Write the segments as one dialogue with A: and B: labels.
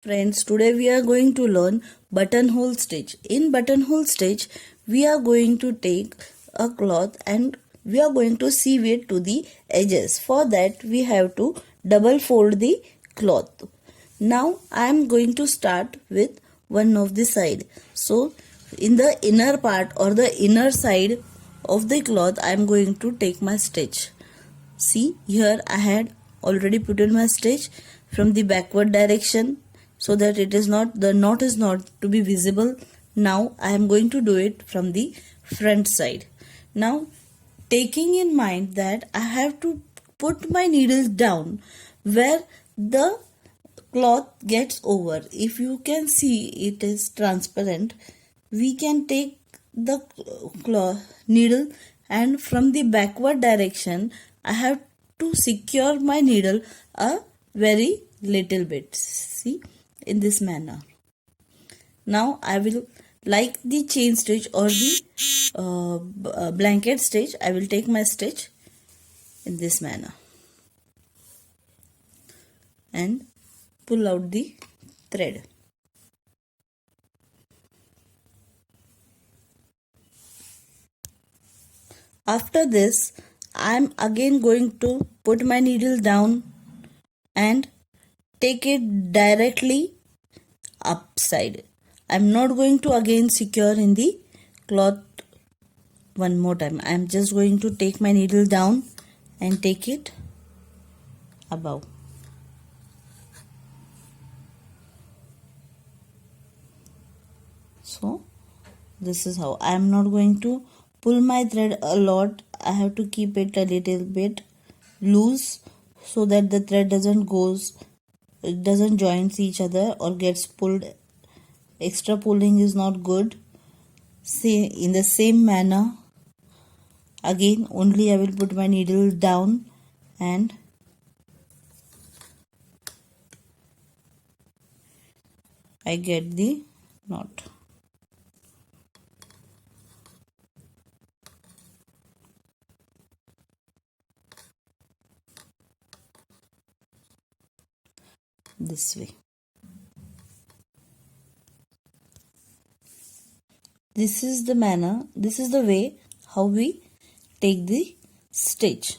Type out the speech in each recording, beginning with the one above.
A: Friends, today we are going to learn buttonhole stitch. In buttonhole stitch, we are going to take a cloth and we are going to sew it to the edges. For that, we have to double fold the cloth. Now, I am going to start with one of the side. So, in the inner part or the inner side of the cloth, I am going to take my stitch. See, here I had already put in my stitch from the backward direction, so that the knot is not to be visible. Now I am going to do it from the front side. Now, taking in mind that I have to put my needles down where the cloth gets over. If you can see, it is transparent. We can take the needle, and from the backward direction I have to secure my needle a very little bit. See, in this manner. Now I will, like the chain stitch or the blanket stitch, I will take my stitch in this manner and pull out the thread. After this, I am again going to put my needle down and take it directly upside. I am not going to again secure in the cloth one more time. I am just going to take my needle down and take it above. So this is how. I am not going to pull my thread a lot. I have to keep it a little bit loose so that the thread doesn't join each other or gets pulled. Extra pulling is not good. See, in the same manner, again only I will put my needle down and I get the knot. This way. This is the way how we take the stitch.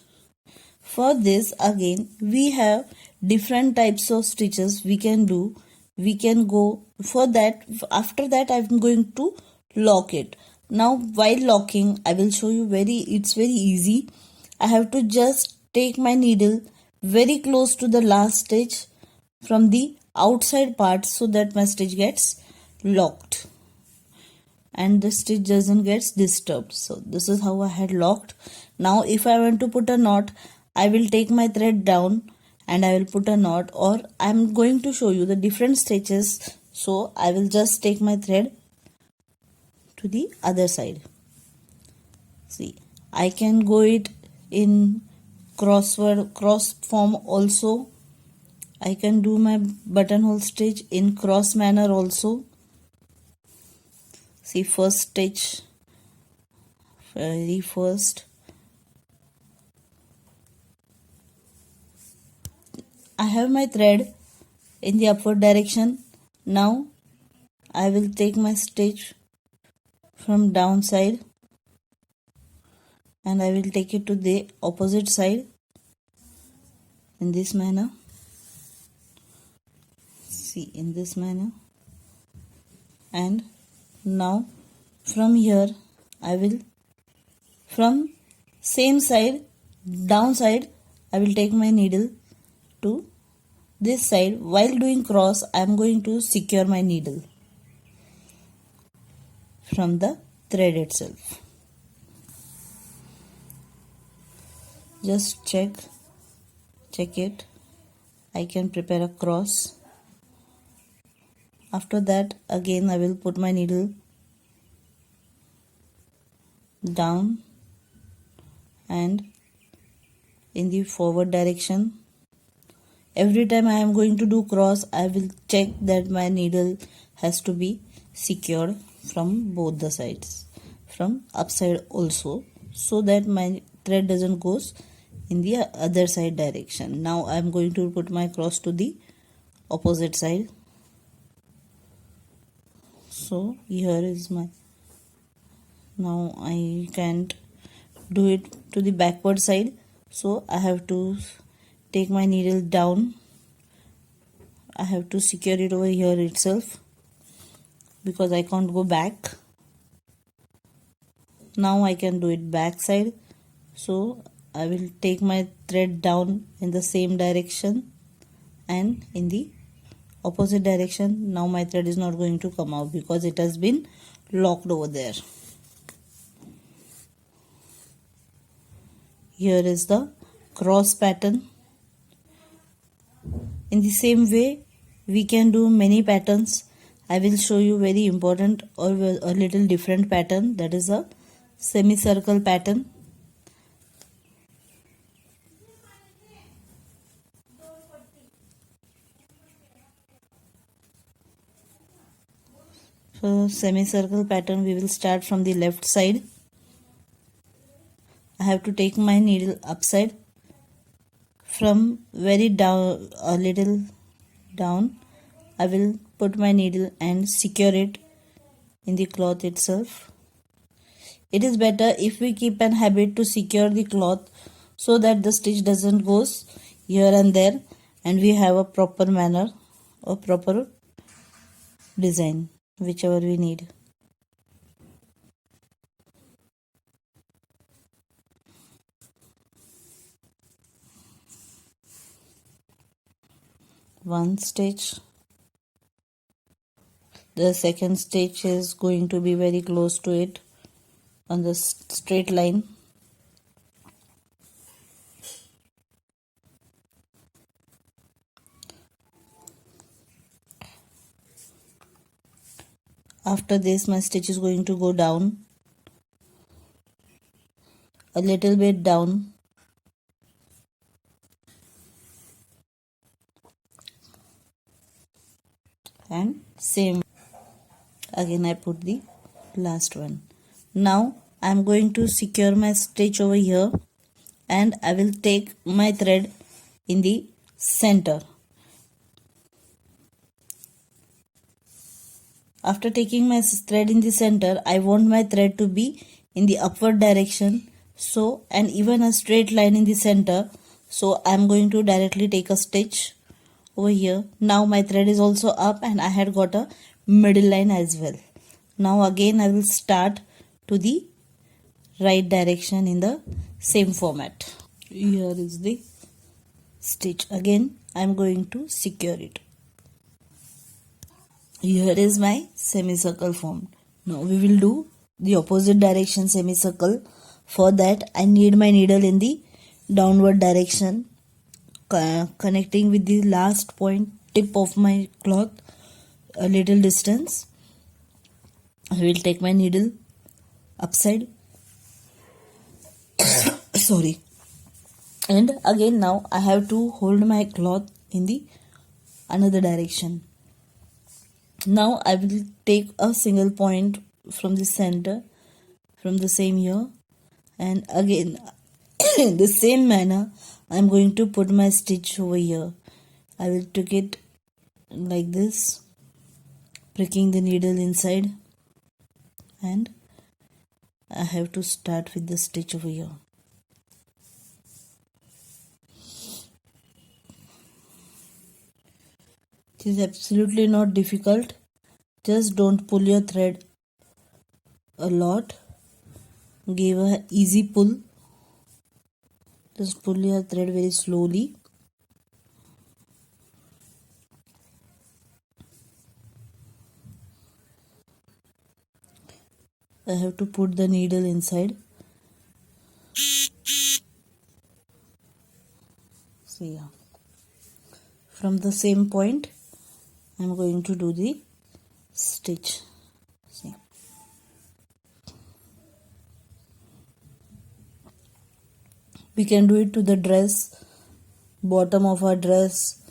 A: For this, again we have different types of stitches we can do. We can go for that. After that, I'm going to lock it. Now while locking, I will show you it's very easy. I have to just take my needle very close to the last stitch from the outside part so that my stitch gets locked and the stitch doesn't get disturbed. So this is how I had locked. Now if I want to put a knot, I will take my thread down and I will put a knot, or I'm going to show you the different stitches. So I will just take my thread to the other side. See, I can go it in cross form also. I can do my buttonhole stitch in cross manner also. See, first stitch, very first. I have my thread in the upward direction. Now I will take my stitch from downside and I will take it to the opposite side in this manner. See, in this manner. And now from here I will, from same side, downside, I will take my needle to this side. While doing cross, I am going to secure my needle from the thread itself. Just check it. I can prepare a cross. After that, again I will put my needle down and in the forward direction. Every time I am going to do cross, I will check that my needle has to be secured from both the sides, from upside also, so that my thread doesn't go in the other side direction. Now I am going to put my cross to the opposite side. So here is my, now I can't do it to the backward side, so I have to take my needle down. I have to secure it over here itself because I can't go back. Now I can do it back side, so I will take my thread down in the same direction and in the opposite direction. Now my thread is not going to come out because it has been locked over there. Here is the cross pattern. In the same way we can do many patterns. I will show you very important or a little different pattern, that is a semicircle pattern. So semicircle pattern, we will start from the left side. I have to take my needle upside from very down, a little down. I will put my needle and secure it in the cloth itself. It is better if we keep an habit to secure the cloth so that the stitch doesn't goes here and there and we have a proper manner or proper design, whichever we need. One stitch. The second stitch is going to be very close to it on the straight line. After this my stitch is going to go down a little bit down and same again I put the last one. Now I am going to secure my stitch over here and I will take my thread in the center. After taking my thread in the center, I want my thread to be in the upward direction, so and even a straight line in the center. So I am going to directly take a stitch over here. Now my thread is also up and I had got a middle line as well. Now again I will start to the right direction in the same format. Here is the stitch. Again I am going to secure it. Here is my semicircle formed. Now we will do the opposite direction semicircle. For that I need my needle in the downward direction, connecting with the last point tip of my cloth a little distance. I will take my needle upside sorry, and again now I have to hold my cloth in the another direction. Now I will take a single point from the center from the same here, and again in the same manner I am going to put my stitch over here. I will take it like this, pricking the needle inside, and I have to start with the stitch over here. It is absolutely not difficult. Just don't pull your thread a lot. Give a easy pull. Just pull your thread very slowly. I have to put the needle inside. See, yeah. From the same point I am going to do the stitch. See. We can do it to the dress, bottom of a dress,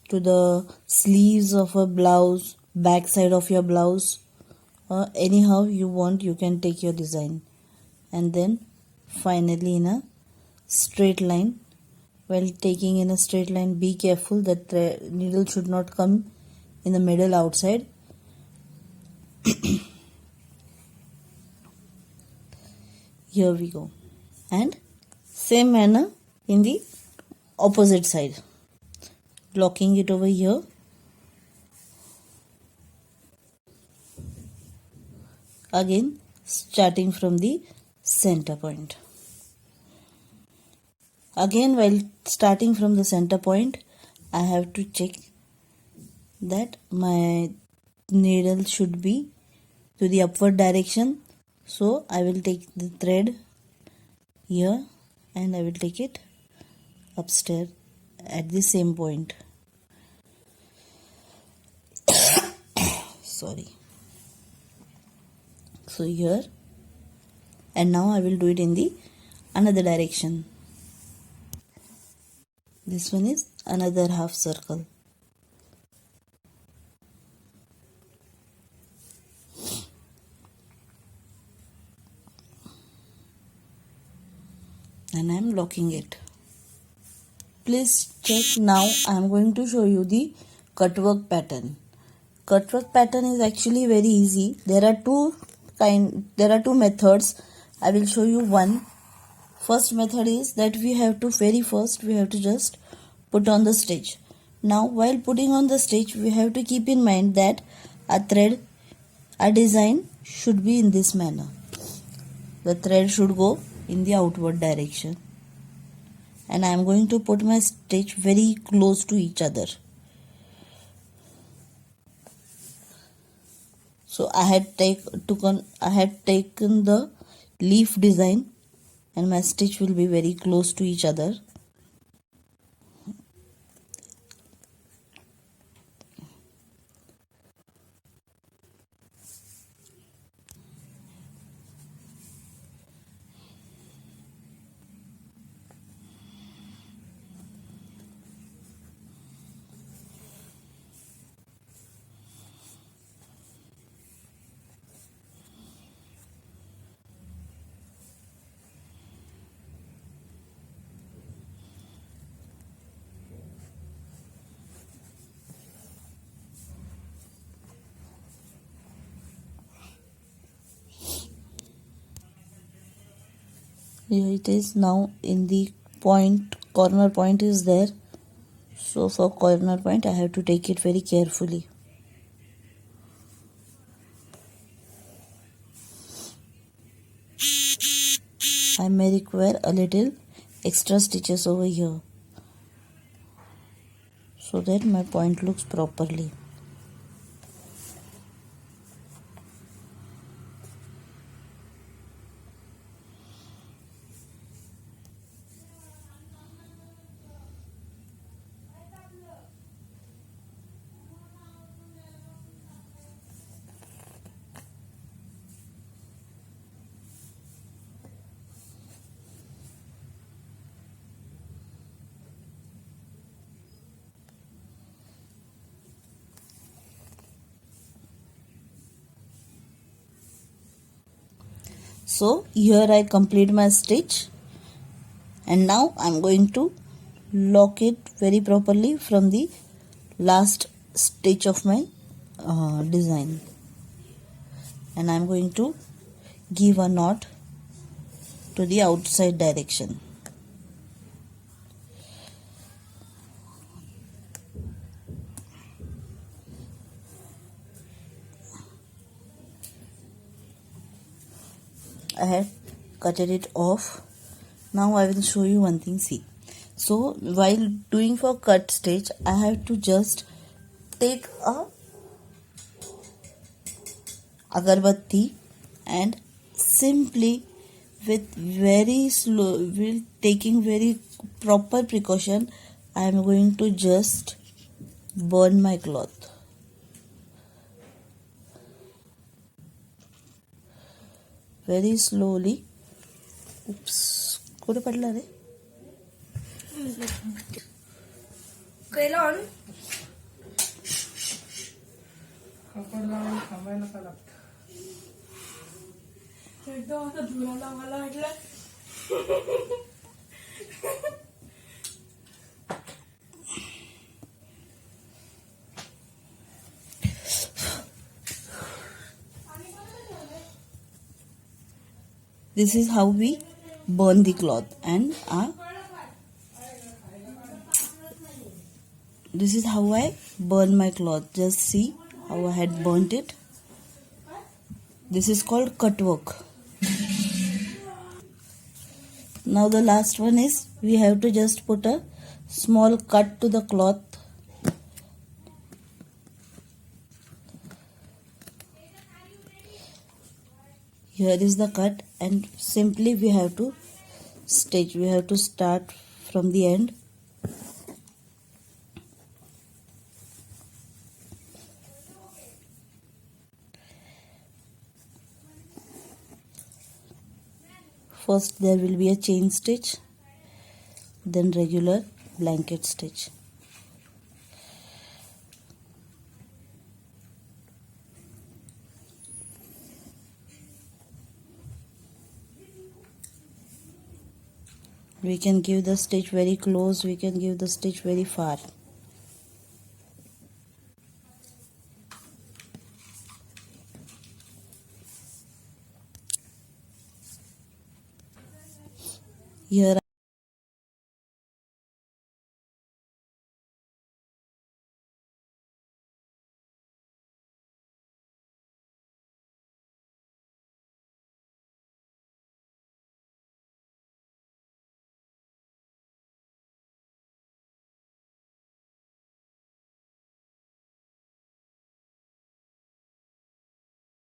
A: to the sleeves of a blouse, back side of your blouse, or anyhow you want, you can take your design. And then finally in a straight line. While taking in a straight line, be careful that the needle should not come in the middle outside. Here we go. And same manner in the opposite side. Locking it over here. Again starting from the center point. Again, while starting from the center point, I have to check that my needle should be to the upward direction. So I will take the thread here and I will take it upstairs at the same point. Sorry. So here, and now I will do it in the another direction. This one is another half circle. And I am locking it. Please check. Now I am going to show you the cutwork pattern. Cutwork pattern is actually very easy. There are two methods. I will show you one. First method is that we have to just put on the stitch. Now while putting on the stitch, we have to keep in mind that our design should be in this manner. The thread should go in the outward direction, and I am going to put my stitch very close to each other. So I had taken the leaf design, and my stitch will be very close to each other. Here it is. Now in the corner point is there. So for corner point I have to take it very carefully. I may require a little extra stitches over here so that my point looks properly. So here I complete my stitch, and now I am going to lock it very properly from the last stitch of my design, and I am going to give a knot to the outside direction. I have cutted it off. Now I will show you one thing. See, so while doing for cut stitch, I have to just take a agarbatti and simply with taking very proper precaution, I am going to just burn my cloth. Very slowly. Oops, कुठे पडला रे?
B: कैलॉन पकडला थांबायला का लागतं एकदम असं धुराला मला वाटलं
A: This is how we burn the cloth, and this is how I burn my cloth. Just see how I had burnt it. This is called cutwork. Now the last one is we have to just put a small cut to the cloth. Here is the cut, and simply we have to stitch. We have to start from the end. First there will be a chain stitch, then regular blanket stitch. We can give the stitch very close, we can give the stitch very far. Here